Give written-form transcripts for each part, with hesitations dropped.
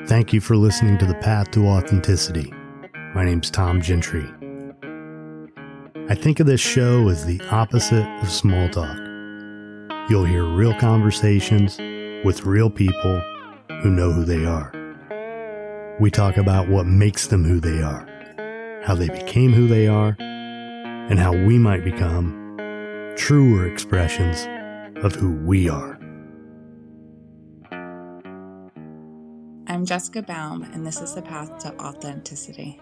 Thank you for listening to The Path to Authenticity. My name's Tom Gentry. I think of this show as the opposite of small talk. You'll hear real conversations with real people who know who they are. We talk about what makes them who they are, how they became who they are, and how we might become truer expressions of who we are. I'm Jessica Baum, and this is The Path to Authenticity.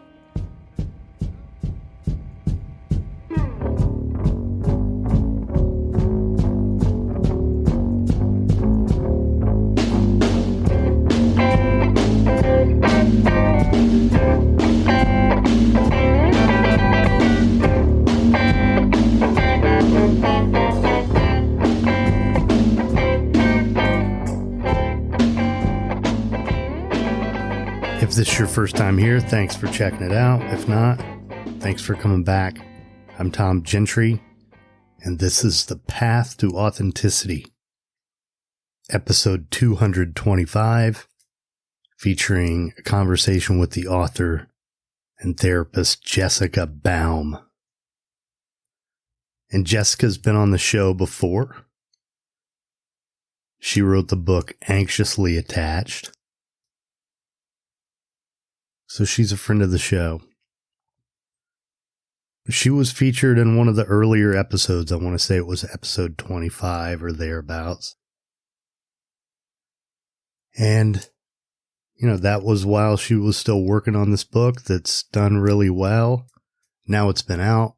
If this is your first time here, thanks for checking it out. If not, thanks for coming back. I'm Tom Gentry, and this is The Path to Authenticity, episode 225, featuring a conversation with the author and therapist Jessica Baum. And Jessica's been on the show before. She wrote the book Anxiously Attached. So she's a friend of the show. She was featured in one of the earlier episodes. I want to say it was episode 25 or thereabouts. And, that was while she was still working on this book that's done really well. Now it's been out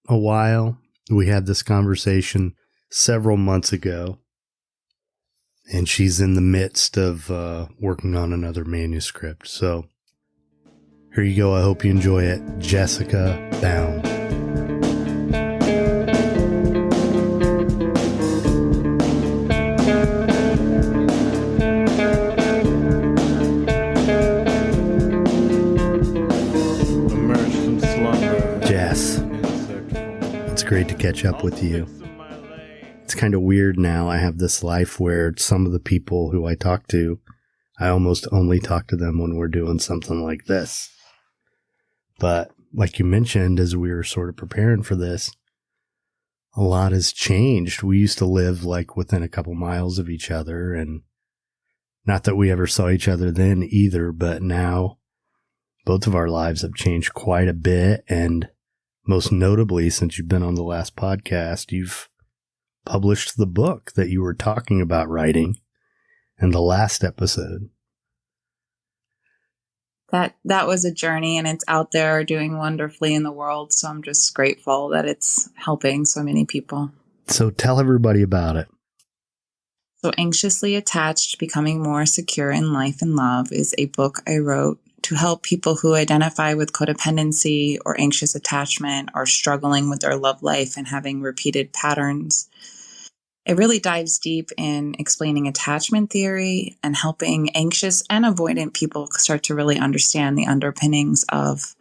a while. We had this conversation several months ago. And she's in the midst of working on another manuscript. So here you go. I hope you enjoy it. Jessica Baum. Emerged from slumber. Jess, it's great to catch up with you. It's kind of weird now. I have this life where some of the people who I talk to, I almost only talk to them when we're doing something like this. But like you mentioned, as we were sort of preparing for this, a lot has changed. We used to live like within a couple miles of each other, and not that we ever saw each other then either, but now both of our lives have changed quite a bit. And most notably, since you've been on the last podcast, you've published the book that you were talking about writing in the last episode. That was a journey, and it's out there doing wonderfully in the world. So I'm just grateful that it's helping so many people. So tell everybody about it. So Anxiously Attached, Becoming More Secure in Life and Love is a book I wrote to help people who identify with codependency or anxious attachment or struggling with their love life and having repeated patterns. It really dives deep in explaining attachment theory and helping anxious and avoidant people start to really understand the underpinnings of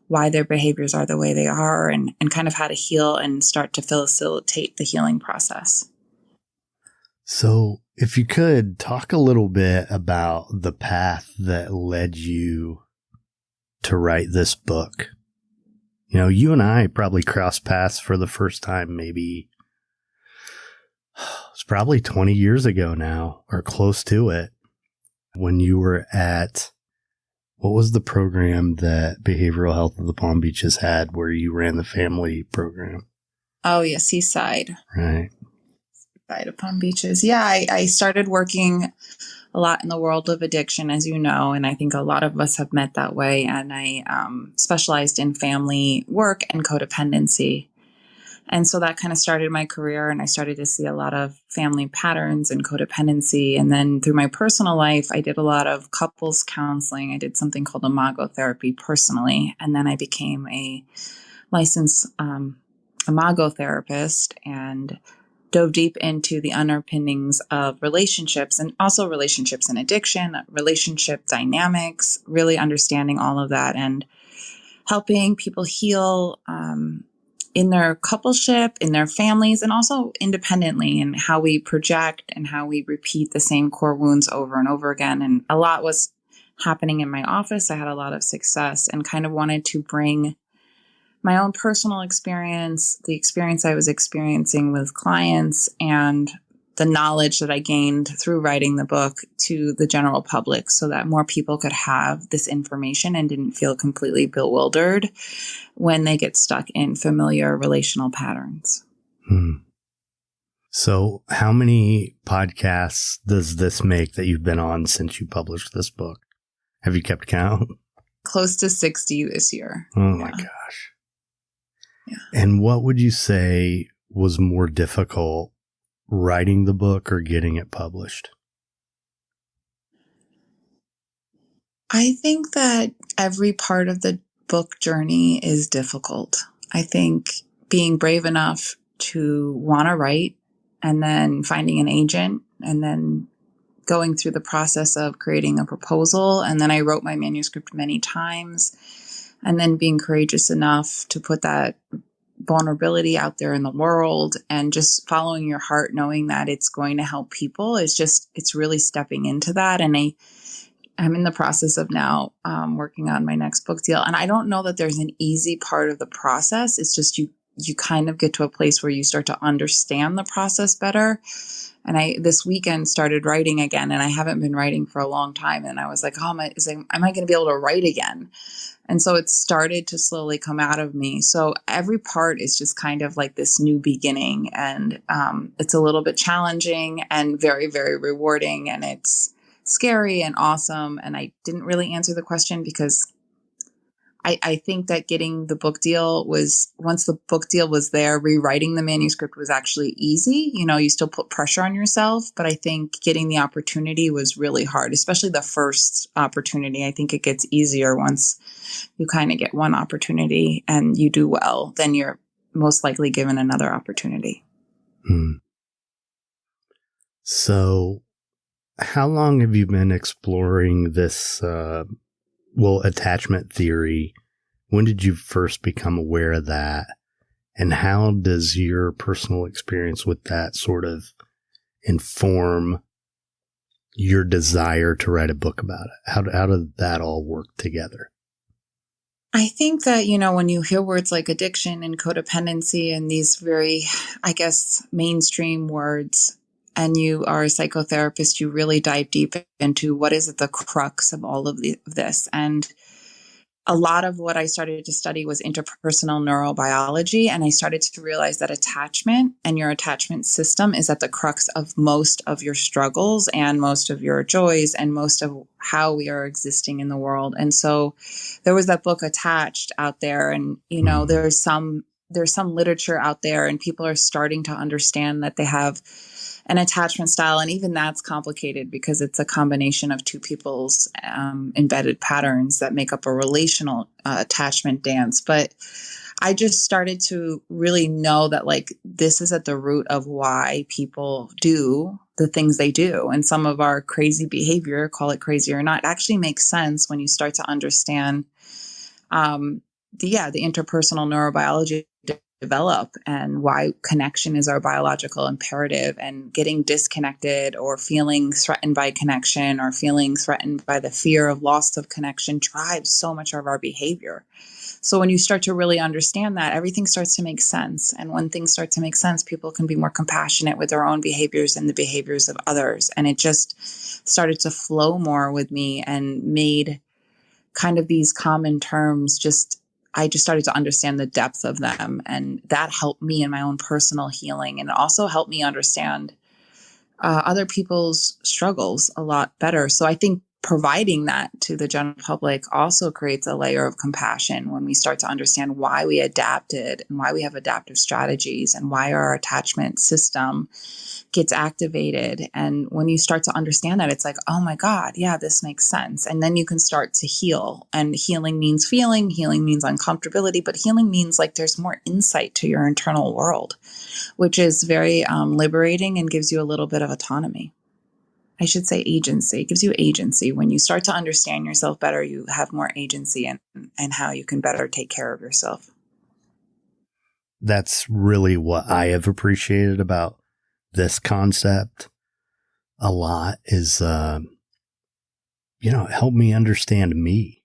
why their behaviors are the way they are and kind of how to heal and start to facilitate the healing process. So if you could talk a little bit about the path that led you to write this book. You and I probably crossed paths for the first time maybe it's probably 20 years ago now, or close to it, when you were at, what was the program that Behavioral Health of the Palm Beaches had where you ran the family program? Oh, yeah, Seaside. Right. Seaside of Palm Beaches. Yeah, I started working a lot in the world of addiction, as you know, and I think a lot of us have met that way. And I specialized in family work and codependency. And so that kind of started my career, and I started to see a lot of family patterns and codependency. And then through my personal life, I did a lot of couples counseling. I did something called imago therapy personally. And then I became a licensed imago therapist and dove deep into the underpinnings of relationships and also relationships and addiction, relationship dynamics, really understanding all of that and helping people heal in their coupleship, in their families, and also independently, and how we project and how we repeat the same core wounds over and over again. And a lot was happening in my office. I had a lot of success and kind of wanted to bring my own personal experience, the experience I was experiencing with clients, and the knowledge that I gained through writing the book to the general public so that more people could have this information and didn't feel completely bewildered when they get stuck in familiar relational patterns. So how many podcasts does this make that you've been on since you published this book? Have you kept count? Close to 60 this year. Oh my gosh. Yeah. And what would you say was more difficult, writing the book or getting it published? I think that every part of the book journey is difficult. I think being brave enough to want to write and then finding an agent and then going through the process of creating a proposal. And then I wrote my manuscript many times, and then being courageous enough to put that vulnerability out there in the world and just following your heart, knowing that it's going to help people. It's really stepping into that. And I'm in the process of now working on my next book deal. And I don't know that there's an easy part of the process. It's just you kind of get to a place where you start to understand the process better. And I this weekend started writing again, and I haven't been writing for a long time. And I was like, am I going to be able to write again? And so it started to slowly come out of me. So every part is just kind of like this new beginning. And it's a little bit challenging and very, very rewarding. And it's scary and awesome. And I didn't really answer the question because I think that getting the book deal once the book deal was there, rewriting the manuscript was actually easy. You know, you still put pressure on yourself, but I think getting the opportunity was really hard, especially the first opportunity. I think it gets easier once you kind of get one opportunity and you do well, then you're most likely given another opportunity. So how long have you been exploring this, attachment theory? When did you first become aware of that? And how does your personal experience with that sort of inform your desire to write a book about it? How did that all work together? I think that, when you hear words like addiction and codependency and these very, mainstream words, and you are a psychotherapist, you really dive deep into what is at the crux of all of this. And a lot of what I started to study was interpersonal neurobiology. And I started to realize that attachment and your attachment system is at the crux of most of your struggles and most of your joys and most of how we are existing in the world. And so there was that book Attached out there. And, there's some literature out there, and people are starting to understand that they have an attachment style. And even that's complicated because it's a combination of two people's embedded patterns that make up a relational attachment dance. But I just started to really know that this is at the root of why people do the things they do. And some of our crazy behavior, call it crazy or not, actually makes sense when you start to understand the interpersonal neurobiology develop and why connection is our biological imperative, and getting disconnected or feeling threatened by connection or feeling threatened by the fear of loss of connection drives so much of our behavior. So when you start to really understand that, everything starts to make sense. And when things start to make sense, people can be more compassionate with their own behaviors and the behaviors of others. And it just started to flow more with me and made kind of these common terms I just started to understand the depth of them, and that helped me in my own personal healing, and it also helped me understand other people's struggles a lot better. So I think providing that to the general public also creates a layer of compassion when we start to understand why we adapted and why we have adaptive strategies and why our attachment system gets activated. And when you start to understand that, it's like, oh my God, yeah, this makes sense. And then you can start to heal. And healing means feeling, healing means uncomfortability, but healing means there's more insight to your internal world, which is very liberating and gives you a little bit of autonomy. I should say agency. It gives you agency. When you start to understand yourself better, you have more agency and how you can better take care of yourself. That's really what I have appreciated about this concept a lot is it helped me understand me.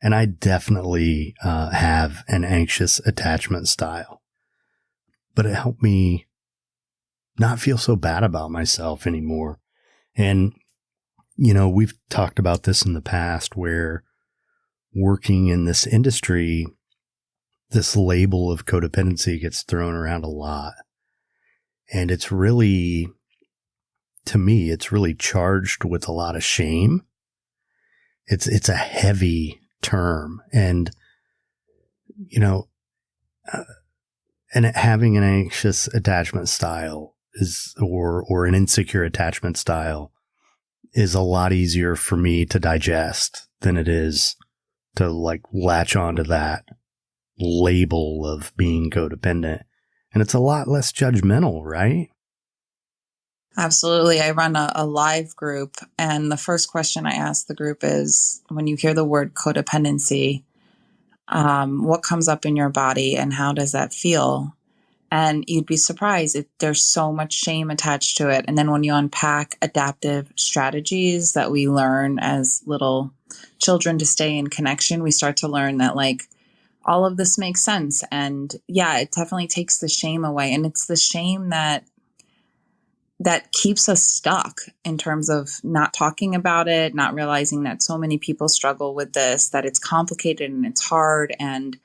And I definitely have an anxious attachment style, but it helped me not feel so bad about myself anymore. And, we've talked about this in the past where working in this industry, this label of codependency gets thrown around a lot. And it's really, to me, it's really charged with a lot of shame. It's a heavy term. And, and having an anxious attachment style or an insecure attachment style is a lot easier for me to digest than it is to latch onto that label of being codependent. And it's a lot less judgmental, right? Absolutely. I run a live group, and the first question I ask the group is, when you hear the word codependency, what comes up in your body and how does that feel? And you'd be surprised. There's so much shame attached to it. And then when you unpack adaptive strategies that we learn as little children to stay in connection, we start to learn that all of this makes sense. And yeah, it definitely takes the shame away. And it's the shame that keeps us stuck in terms of not talking about it, not realizing that so many people struggle with this, that it's complicated and it's hard. And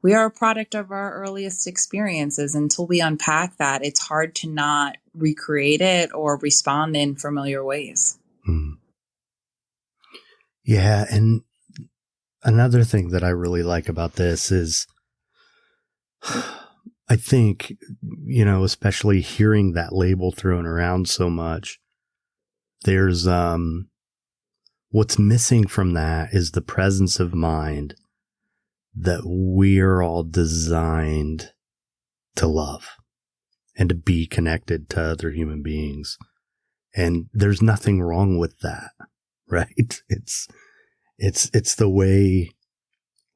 we are a product of our earliest experiences. Until we unpack that, it's hard to not recreate it or respond in familiar ways. Hmm. Yeah. And another thing that I really like about this is I think, especially hearing that label thrown around so much, there's what's missing from that is the presence of mind that we're all designed to love and to be connected to other human beings. And there's nothing wrong with that, right? It's the way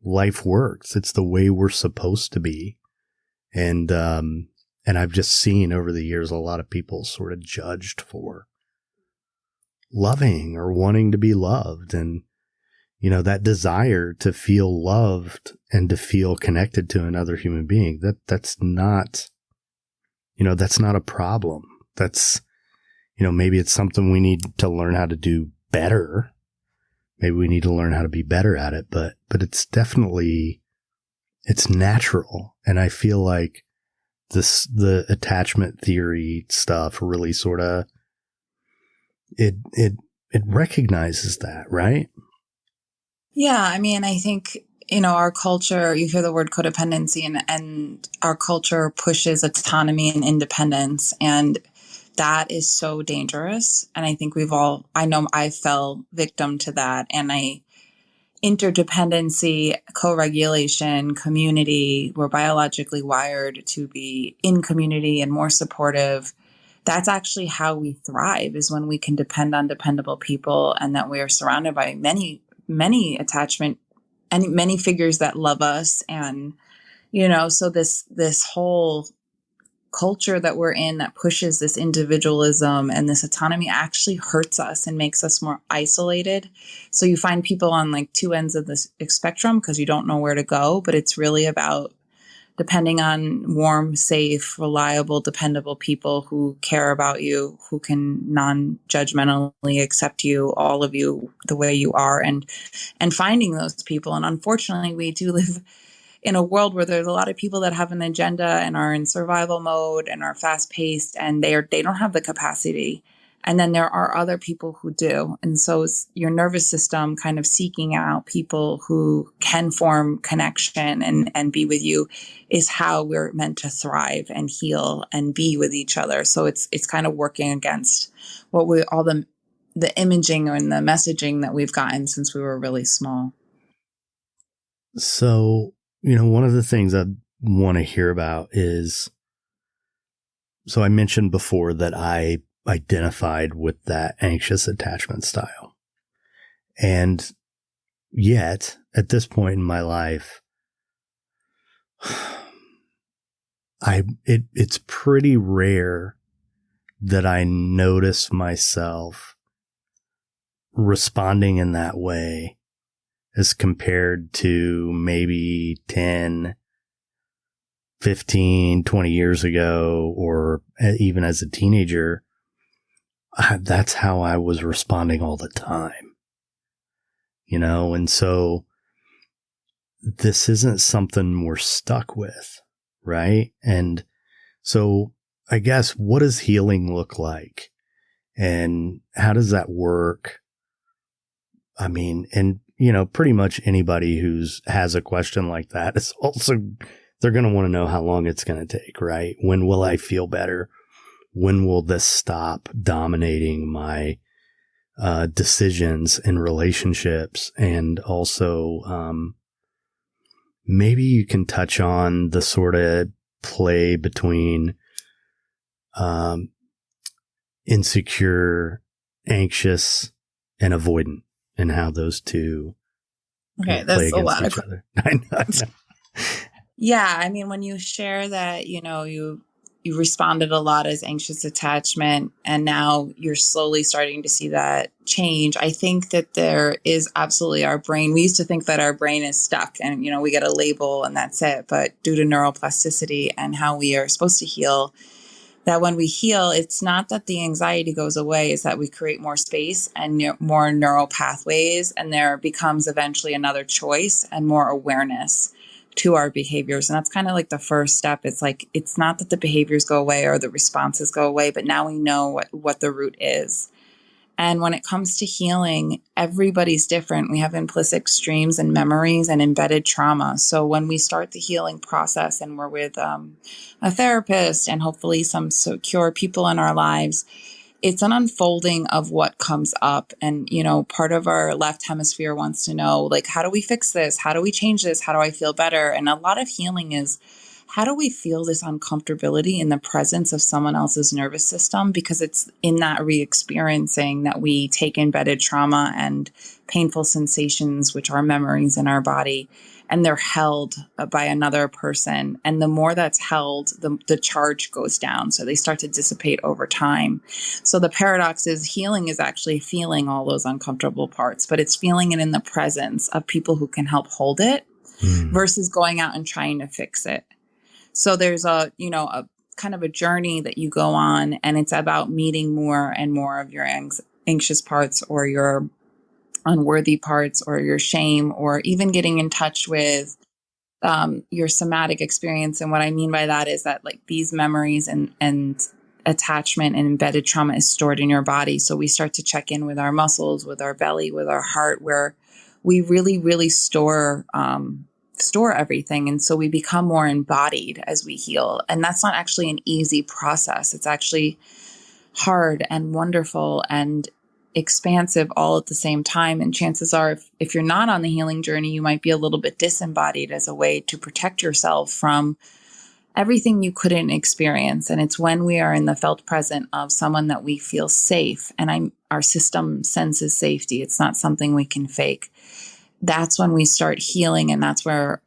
life works. It's the way we're supposed to be. And I've just seen over the years a lot of people sort of judged for loving or wanting to be loved. And, that desire to feel loved and to feel connected to another human being, that's not a problem. That's, maybe it's something we need to learn how to do better. Maybe we need to learn how to be better at it, but it's definitely, it's natural. And I feel like the attachment theory stuff really sort of, it recognizes that, right? Yeah. I mean, I think, our culture, you hear the word codependency and our culture pushes autonomy and independence. And that is so dangerous. And I think I know I fell victim to that. And interdependency, co-regulation, community, we're biologically wired to be in community and more supportive. That's actually how we thrive, is when we can depend on dependable people, and that we are surrounded by many, many attachment and many figures that love us. And, so this whole culture that we're in that pushes this individualism and this autonomy actually hurts us and makes us more isolated. So you find people on two ends of the spectrum because you don't know where to go, but it's really about depending on warm, safe, reliable, dependable people who care about you, who can non-judgmentally accept you, all of you, the way you are, and finding those people. And unfortunately, we do live in a world where there's a lot of people that have an agenda and are in survival mode and are fast paced, and they don't have the capacity. And then there are other people who do. And so your nervous system kind of seeking out people who can form connection and be with you is how we're meant to thrive and heal and be with each other. So it's kind of working against all the imaging and the messaging that we've gotten since we were really small. So, one of the things I want to hear about is, so I mentioned before that I identified with that anxious attachment style. And yet, at this point in my life, it's pretty rare that I notice myself responding in that way as compared to maybe 10, 15, 20 years ago, or even as a teenager, that's how I was responding all the time, you know? And so this isn't something we're stuck with, right? And so I guess, what does healing look like? And how does that work? I mean, and, you know, pretty much anybody who's has a question like that is also, they're going to want to know how long it's going to take, right? When will I feel better? When will this stop dominating my decisions and relationships? And also, maybe you can touch on the sort of play between insecure, anxious, and avoidant, and how those two Okay, play that's a against lot each of. other. I know. Yeah, I mean, when you share that, you know, you responded a lot as anxious attachment, and now you're slowly starting to see that change. I think that there is absolutely our brain. We used to think that our brain is stuck and, you know, we get a label and that's it. But due to neuroplasticity and how we are supposed to heal, that when we heal, it's not that the anxiety goes away, it's that we create more space and more neural pathways, and there becomes eventually another choice and more awareness to our behaviors. And that's kind of like the first step. It's like, it's not that the behaviors go away or the responses go away, but now we know what the root is. And when it comes to healing, everybody's different. We have implicit streams and memories and embedded trauma. So when we start the healing process and we're with a therapist and hopefully some secure people in our lives, it's an unfolding of what comes up. And, you know, part of our left hemisphere wants to know, like, how do we fix this? How do we change this? How do I feel better? And a lot of healing is, how do we feel this uncomfortability in the presence of someone else's nervous system? Because it's in that re-experiencing that we take embedded trauma and painful sensations, which are memories in our body, and they're held by another person. And the more that's held, the charge goes down. So they start to dissipate over time. So the paradox is, healing is actually feeling all those uncomfortable parts, but it's feeling it in the presence of people who can help hold it versus going out and trying to fix it. So there's a kind of a journey that you go on, and it's about meeting more and more of your anxious parts or your unworthy parts or your shame, or even getting in touch with your somatic experience. And what I mean by that is that, like, these memories and attachment and embedded trauma is stored in your body. So we start to check in with our muscles, with our belly, with our heart, where we really, really store everything. And so we become more embodied as we heal. And that's not actually an easy process. It's actually hard and wonderful and expansive all at the same time. And chances are, if you're not on the healing journey, you might be a little bit disembodied as a way to protect yourself from everything you couldn't experience. And it's when we are in the felt present of someone that we feel safe, and our system senses safety. It's not something we can fake. That's when we start healing, and that's where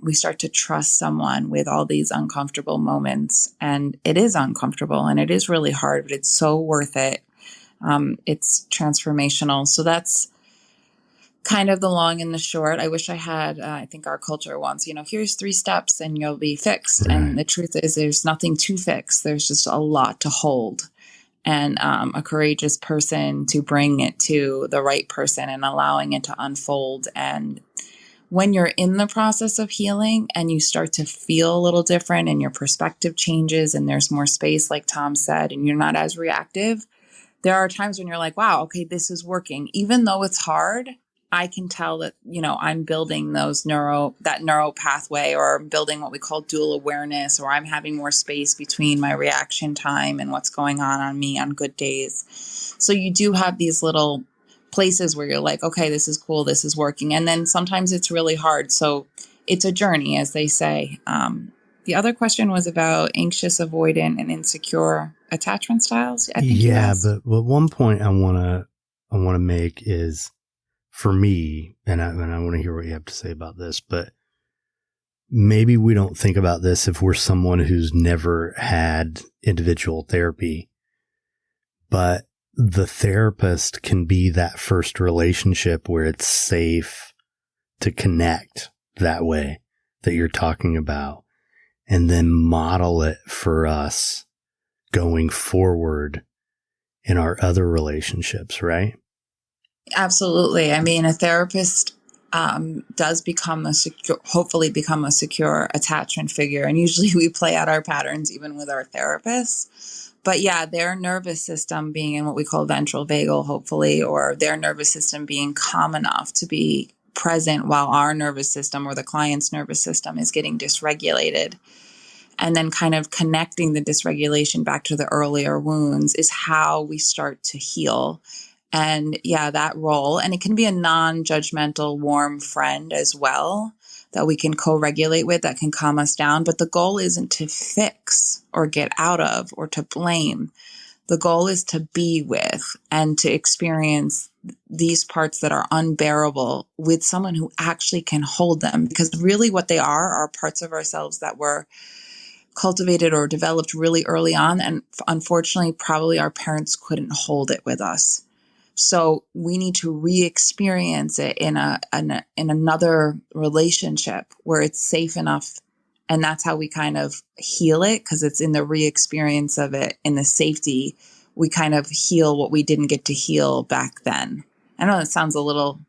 we start to trust someone with all these uncomfortable moments. And it is uncomfortable and it is really hard, but it's so worth it. It's transformational. So that's kind of the long and the short. I wish I had, I think our culture wants, here's 3 steps and you'll be fixed. Right. And the truth is, there's nothing to fix. There's just a lot to hold. And a courageous person to bring it to the right person and allowing it to unfold. And when you're in the process of healing and you start to feel a little different and your perspective changes and there's more space, like Tom said, and you're not as reactive, there are times when you're like, wow, okay, this is working. Even though it's hard, I can tell that, I'm building that neural pathway, or building what we call dual awareness, or I'm having more space between my reaction time and what's going on me on good days. So you do have these little places where you're like, okay, this is cool, this is working. And then sometimes it's really hard. So it's a journey, as they say. The other question was about anxious, avoidant, and insecure attachment styles. I think but one point I want to make is, for me, and I want to hear what you have to say about this, but maybe we don't think about this if we're someone who's never had individual therapy. But the therapist can be that first relationship where it's safe to connect that way that you're talking about, and then model it for us going forward in our other relationships, right? Absolutely. I mean, a therapist does hopefully become a secure attachment figure. And usually we play out our patterns even with our therapists. But yeah, their nervous system being in what we call ventral vagal, hopefully, or their nervous system being calm enough to be present while our nervous system or the client's nervous system is getting dysregulated. And then kind of connecting the dysregulation back to the earlier wounds is how we start to heal. And yeah, that role, and it can be a non-judgmental, warm friend as well that we can co-regulate with, that can calm us down. But the goal isn't to fix or get out of or to blame. The goal is to be with and to experience these parts that are unbearable with someone who actually can hold them. Because really what they are parts of ourselves that were cultivated or developed really early on. And unfortunately, probably our parents couldn't hold it with us. So we need to re-experience it in another relationship where it's safe enough. And that's how we kind of heal it, because it's in the re-experience of it, in the safety, we kind of heal what we didn't get to heal back then. I know that sounds a little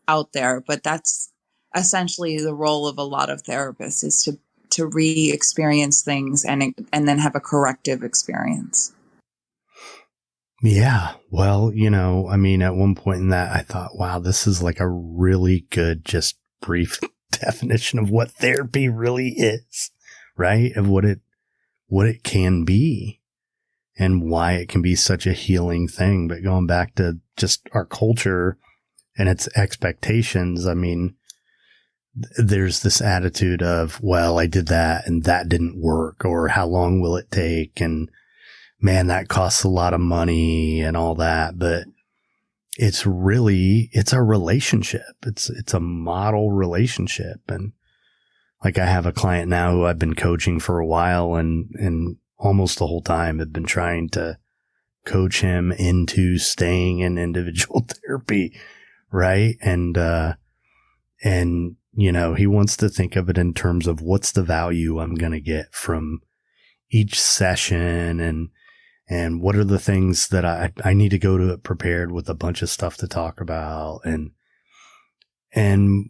out there, but that's essentially the role of a lot of therapists, is to re-experience things and then have a corrective experience. Yeah. Well, I mean, at one point in that, I thought, wow, this is like a really good, just brief definition of what therapy really is, right? Of what it can be and why it can be such a healing thing. But going back to just our culture and its expectations, I mean, there's this attitude of, well, I did that and that didn't work, or how long will it take? And man, that costs a lot of money and all that. But it's a relationship. It's a model relationship. And like, I have a client now who I've been coaching for a while, and almost the whole time have been trying to coach him into staying in individual therapy. Right. And he wants to think of it in terms of what's the value I'm going to get from each session, and what are the things that I need to go to it prepared with a bunch of stuff to talk about. And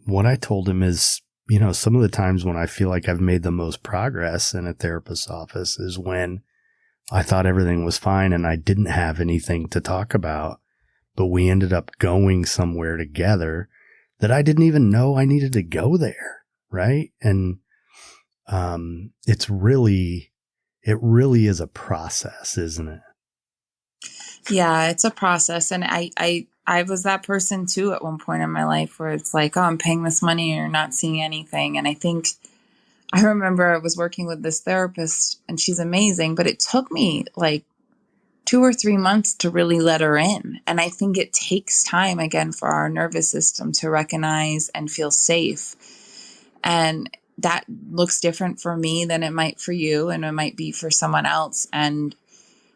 what I told him is, some of the times when I feel like I've made the most progress in a therapist's office is when I thought everything was fine and I didn't have anything to talk about, but we ended up going somewhere together that I didn't even know I needed to go there. Right. And, it really is a process, isn't it? Yeah, it's a process. And I was that person too at one point in my life where it's like, oh, I'm paying this money and you're not seeing anything. And I remember I was working with this therapist, and she's amazing, but it took me like 2 or 3 months to really let her in. And I think it takes time, again, for our nervous system to recognize and feel safe. And that looks different for me than it might for you, and it might be for someone else. And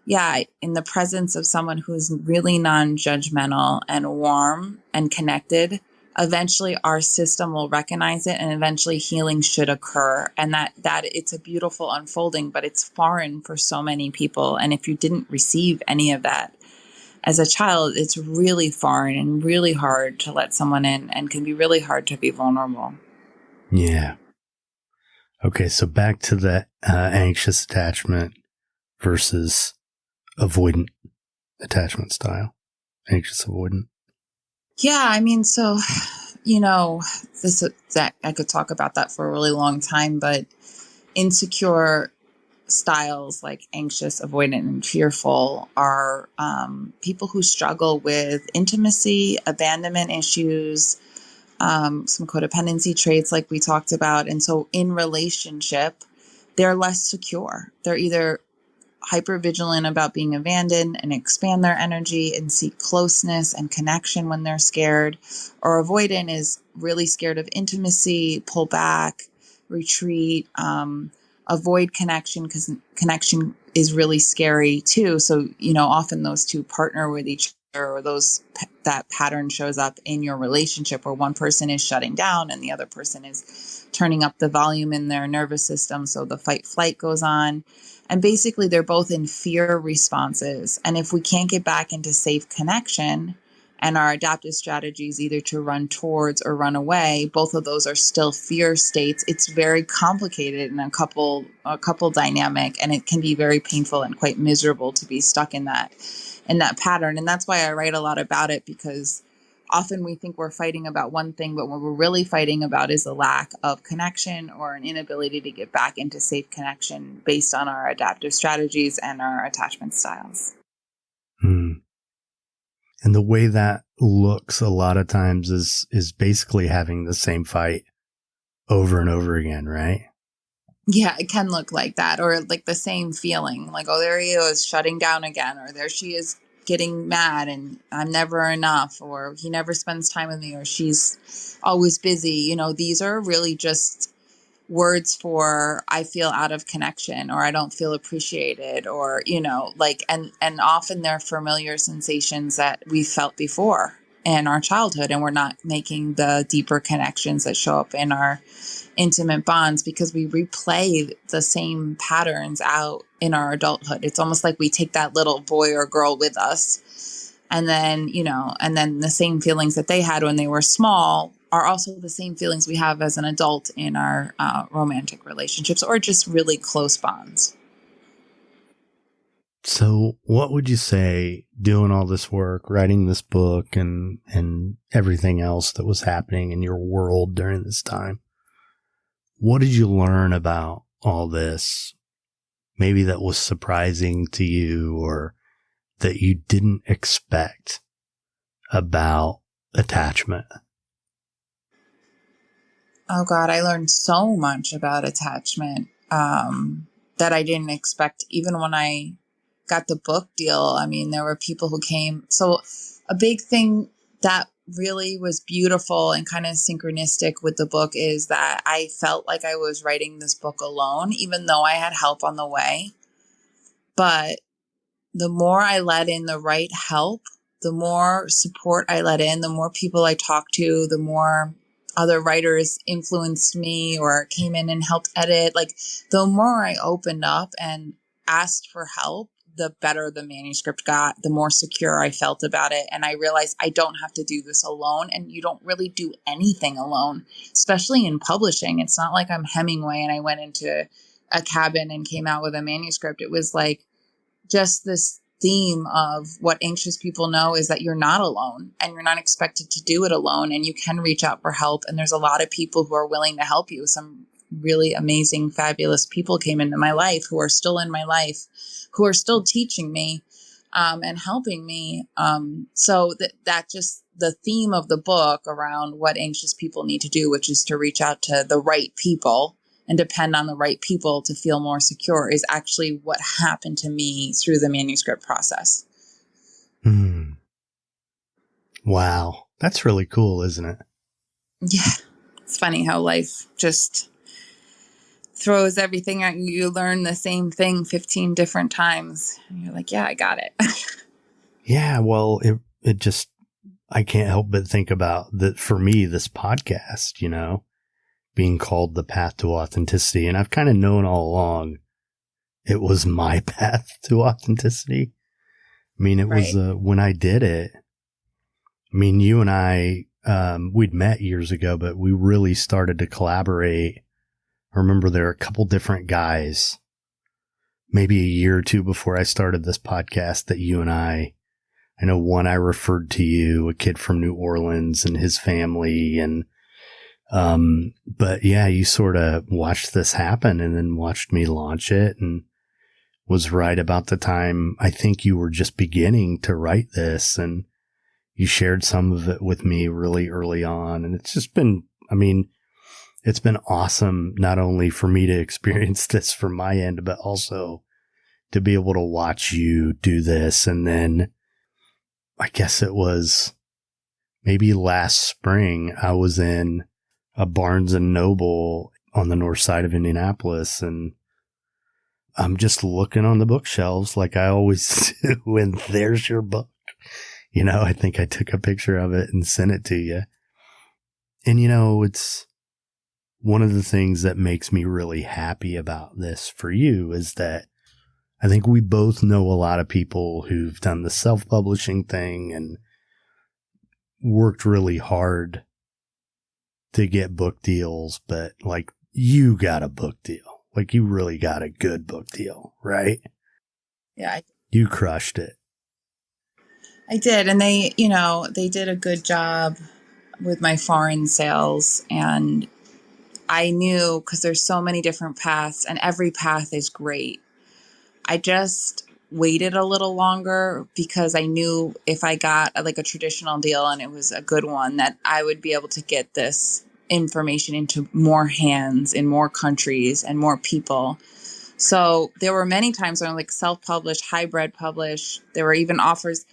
yeah, in the presence of someone who is really non-judgmental and warm and connected, eventually our system will recognize it, and eventually healing should occur. And that it's a beautiful unfolding, but it's foreign for so many people. And if you didn't receive any of that as a child, it's really foreign and really hard to let someone in, and can be really hard to be vulnerable. Yeah. Okay, so back to the anxious attachment versus avoidant attachment style. Anxious avoidant. Yeah, I mean, so, that I could talk about that for a really long time, but insecure styles like anxious, avoidant, and fearful are people who struggle with intimacy, abandonment issues, some codependency traits like we talked about. And so in relationship, they're less secure. They're either hypervigilant about being abandoned and expand their energy and seek closeness and connection when they're scared, or avoidant is really scared of intimacy, pull back, retreat, avoid connection because connection is really scary too. So, often those two partner with each other, or that pattern shows up in your relationship where one person is shutting down and the other person is turning up the volume in their nervous system. So the fight flight goes on. And basically they're both in fear responses. And if we can't get back into safe connection, and our adaptive strategies either to run towards or run away, both of those are still fear states. It's very complicated in a couple dynamic, and it can be very painful and quite miserable to be stuck in that pattern. And that's why I write a lot about it, because often we think we're fighting about one thing, but what we're really fighting about is a lack of connection or an inability to get back into safe connection based on our adaptive strategies and our attachment styles. And the way that looks a lot of times is basically having the same fight over and over again, right? Yeah, it can look like that, or like the same feeling, like, oh, there he is shutting down again, or there she is getting mad and I'm never enough, or he never spends time with me, or she's always busy. These are really just words for I feel out of connection, or I don't feel appreciated, or, and often they're familiar sensations that we felt before in our childhood, and we're not making the deeper connections that show up in our intimate bonds because we replay the same patterns out in our adulthood. It's almost like we take that little boy or girl with us, and then, and then the same feelings that they had when they were small are also the same feelings we have as an adult in our romantic relationships or just really close bonds. So what would you say, doing all this work, writing this book and everything else that was happening in your world during this time, what did you learn about all this? Maybe that was surprising to you or that you didn't expect about attachment? Oh God, I learned so much about attachment that I didn't expect. Even when I got the book deal, I mean, there were people who came. So a big thing that really was beautiful and kind of synchronistic with the book is that I felt like I was writing this book alone, even though I had help on the way. But the more I let in the right help, the more support I let in, the more people I talked to, the more other writers influenced me or came in and helped edit. Like, the more I opened up and asked for help, the better the manuscript got, the more secure I felt about it. And I realized I don't have to do this alone. And you don't really do anything alone, especially in publishing. It's not like I'm Hemingway and I went into a cabin and came out with a manuscript. It was like just this theme of what anxious people know is that you're not alone and you're not expected to do it alone, and you can reach out for help. And there's a lot of people who are willing to help you. Some really amazing, fabulous people came into my life who are still in my life, who are still teaching me and helping me. So that just the theme of the book around what anxious people need to do, which is to reach out to the right people and depend on the right people to feel more secure, is actually what happened to me through the manuscript process. Wow. That's really cool, isn't it? Yeah. It's funny how life just throws everything at you. You learn the same thing 15 different times. And you're like, yeah, I got it. Yeah. Well, it just, I can't help but think about that for me, this podcast, being called The Path to Authenticity. And I've kind of known all along it was my path to authenticity. I mean, it was when I did it. I mean, you and I, we'd met years ago, but we really started to collaborate. I remember there were a couple different guys, maybe a year or two before I started this podcast, that you and I know one I referred to you, a kid from New Orleans and his family, and but yeah, you sort of watched this happen and then watched me launch it, and was right about the time I think you were just beginning to write this, and you shared some of it with me really early on. And it's just been, I mean, it's been awesome, not only for me to experience this from my end, but also to be able to watch you do this. And then I guess it was maybe last spring, I was in a Barnes and Noble on the north side of Indianapolis, and I'm just looking on the bookshelves like I always do, and there's your book. You know, I think I took a picture of it and sent it to you. And, you know, it's one of the things that makes me really happy about this for you is that I think we both know a lot of people who've done the self-publishing thing and worked really hard to get book deals, but like you got a book deal. Like you really got a good book deal, right? Yeah. You crushed it. I did. And they, you know, they did a good job with my foreign sales. And I knew, because there's so many different paths and every path is great. I just waited a little longer because I knew if I got like a traditional deal and it was a good one, that I would be able to get this information into more hands in more countries and more people. So there were many times when I like self-published, hybrid published. There were even offers,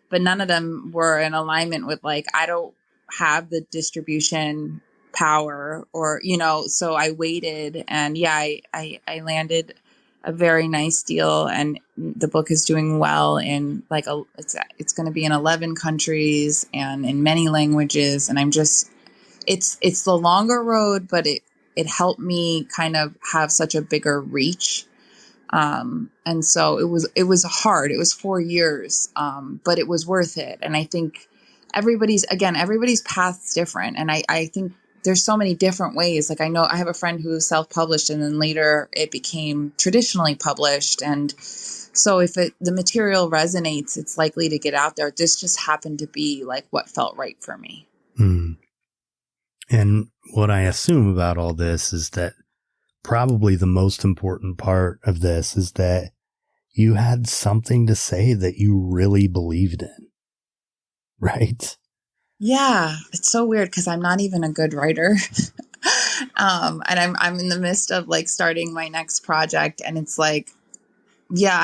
but none of them were in alignment with like, I don't have the distribution power or, you know, so I waited and yeah, I landed a very nice deal and the book is doing well in like, it's going to be in 11 countries and in many languages. And I'm just, it's the longer road, but it helped me kind of have such a bigger reach. And so it was hard. It was 4 years, but it was worth it. And I think everybody's path's different. And I think there's so many different ways. Like I know I have a friend who self-published and then later it became traditionally published. And so if the material resonates, it's likely to get out there. This just happened to be like what felt right for me. Mm. And what I assume about all this is that probably the most important part of this is that you had something to say that you really believed in, right? Yeah, it's so weird because I'm not even a good writer. And I'm in the midst of like starting my next project. And it's like, yeah,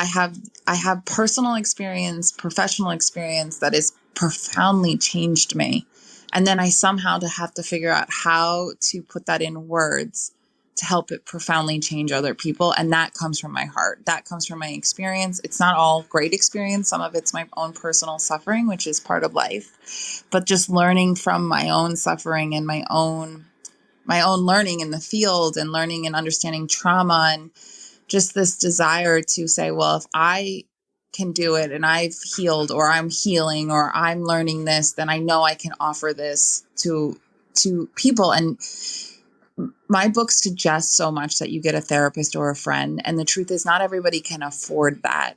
I have personal experience, professional experience that has profoundly changed me. And then I somehow have to figure out how to put that in words to help it profoundly change other people. And that comes from my heart. That comes from my experience. It's not all great experience. Some of it's my own personal suffering, which is part of life, but just learning from my own suffering and my own learning in the field and learning and understanding trauma and just this desire to say, well, if I can do it and I've healed or I'm healing or I'm learning this, then I know I can offer this to people. And my books suggest so much that you get a therapist or a friend. And the truth is not everybody can afford that.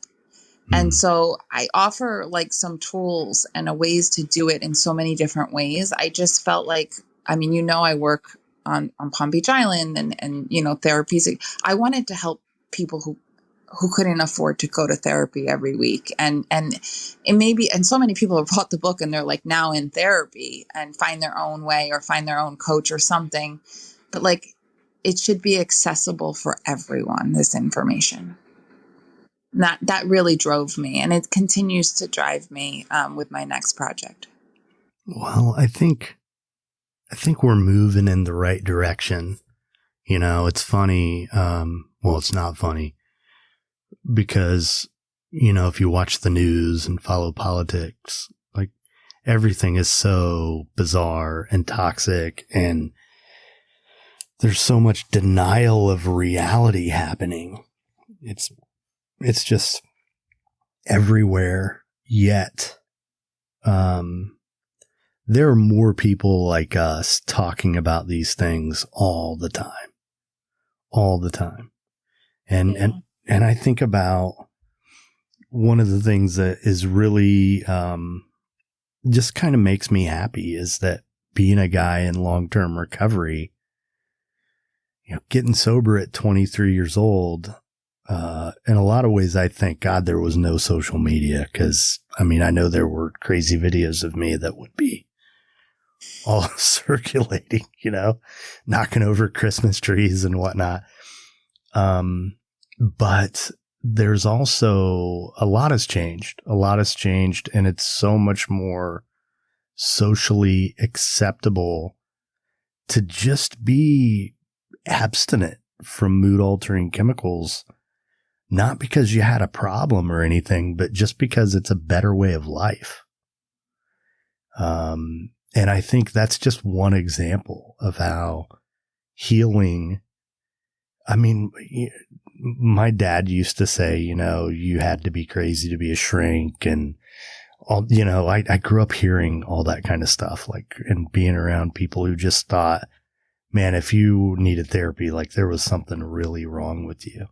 And so I offer like some tools and ways to do it in so many different ways. I just felt like, I mean, you know, I work on Palm Beach Island and, you know, therapies. I wanted to help people who couldn't afford to go to therapy every week. And it may be, and so many people have bought the book and they're like now in therapy and find their own way or find their own coach or something. But like, it should be accessible for everyone, this information. That really drove me, and it continues to drive me with my next project. Well, I think we're moving in the right direction. You know, it's funny. Well, it's not funny because, you know, if you watch the news and follow politics, like everything is so bizarre and toxic and there's so much denial of reality happening. It's just everywhere. Yet, there are more people like us talking about these things all the time. And I think about one of the things that is really, just kind of makes me happy is that being a guy in long-term recovery, you know, getting sober at 23 years old, in a lot of ways, I thank God there was no social media because, I mean, I know there were crazy videos of me that would be all circulating, you know, knocking over Christmas trees and whatnot. But there's also a lot has changed. And it's so much more socially acceptable to just be abstinent from mood altering chemicals not because you had a problem or anything, but just because it's a better way of life. And I think that's just one example of how healing, I mean, my dad used to say, you had to be crazy to be a shrink, and all, I grew up hearing all that kind of stuff, like, and being around people who just thought, man, if you needed therapy, like there was something really wrong with you.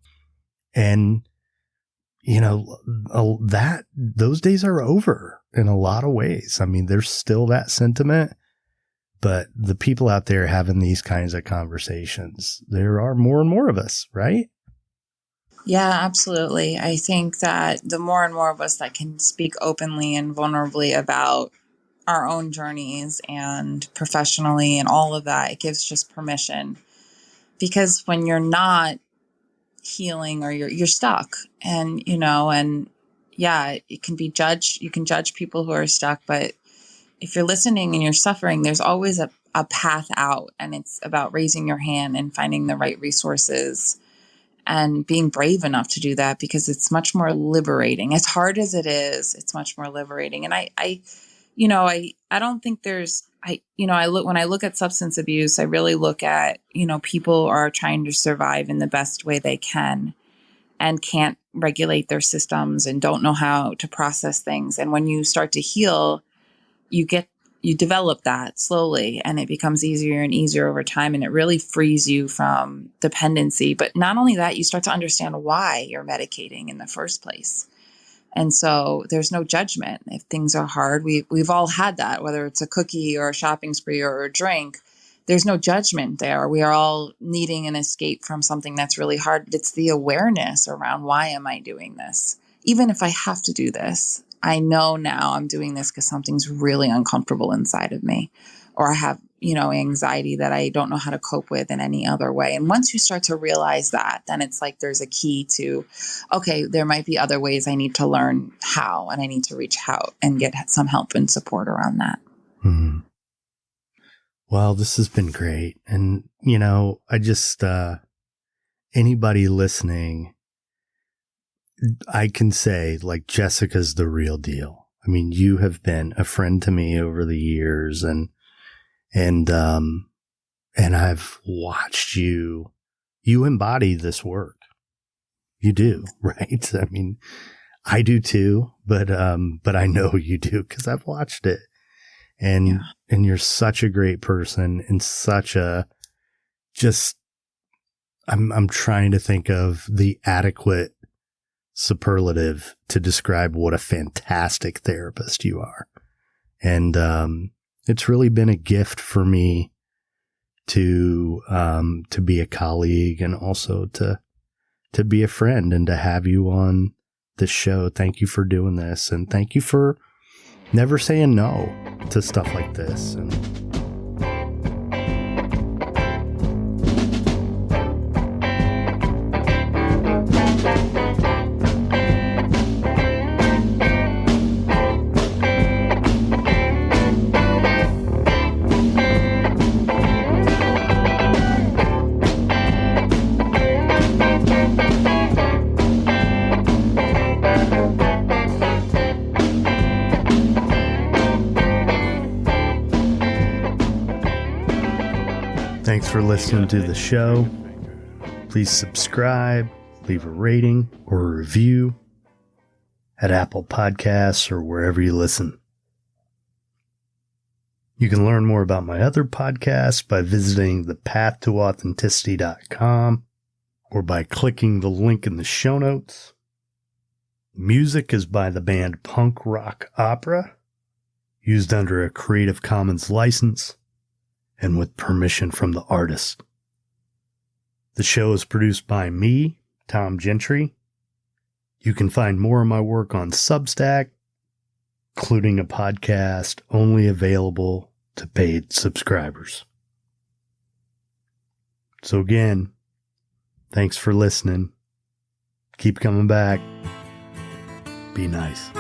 And, those days are over in a lot of ways. I mean, there's still that sentiment, but the people out there having these kinds of conversations, there are more and more of us, right? Yeah, absolutely. I think that the more and more of us that can speak openly and vulnerably about our own journeys and professionally and all of that, it gives just permission. Because when you're not healing, or you're stuck, and it can be judged. You can judge people who are stuck, but if you're listening and you're suffering, there's always a path out, and it's about raising your hand and finding the right resources and being brave enough to do that, because it's much more liberating. As hard as it is, it's much more liberating. And I don't think when I look at substance abuse, I really look at, people are trying to survive in the best way they can and can't regulate their systems and don't know how to process things. And when you start to heal, you develop that slowly, and it becomes easier and easier over time. And it really frees you from dependency. But not only that, you start to understand why you're medicating in the first place. And so there's no judgment. If things are hard, we've all had that, whether it's a cookie or a shopping spree or a drink, there's no judgment there. We are all needing an escape from something that's really hard. It's the awareness around, why am I doing this? Even if I have to do this, I know now I'm doing this because something's really uncomfortable inside of me, or I have, anxiety that I don't know how to cope with in any other way. And once you start to realize that, then it's like there's a key to, okay, there might be other ways I need to learn how, and I need to reach out and get some help and support around that. Hmm. Well, this has been great. And, I just, anybody listening, I can say, like, Jessica's the real deal. I mean, you have been a friend to me over the years, and I've watched you embody this work. You do, right? I mean, I do too, but I know you do because I've watched it. And you're such a great person, and such a, just, I'm trying to think of the adequate superlative to describe what a fantastic therapist you are. And it's really been a gift for me to be a colleague, and also to be a friend, and to have you on the show. Thank you for doing this, and thank you for never saying no to stuff like this. And thanks for listening to the show. Please subscribe, leave a rating or a review at Apple Podcasts or wherever you listen. You can learn more about my other podcasts by visiting thepathtooauthenticity.com or by clicking the link in the show notes. Music is by the band Punk Rock Opera, used under a Creative Commons license and with permission from the artist. The show is produced by me, Tom Gentry. You can find more of my work on Substack, including a podcast only available to paid subscribers. So again, thanks for listening. Keep coming back. Be nice.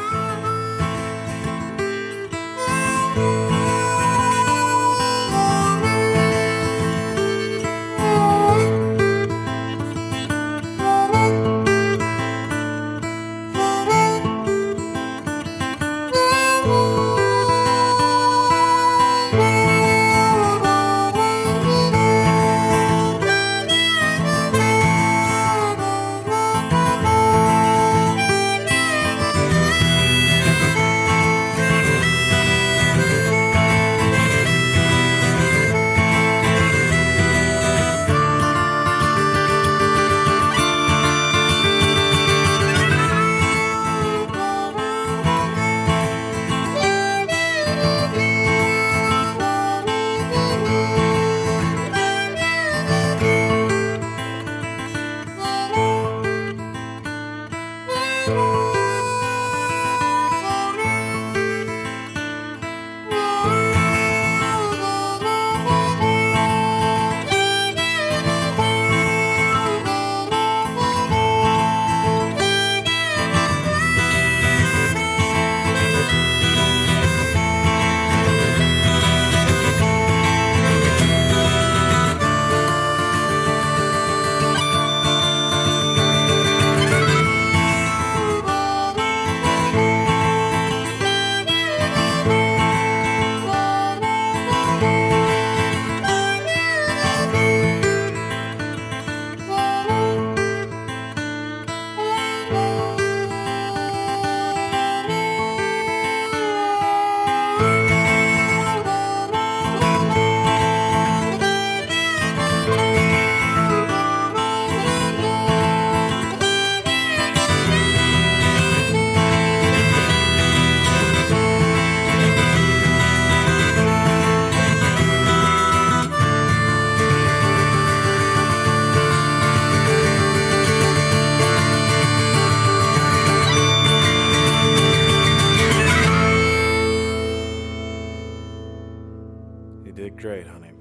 did great, honey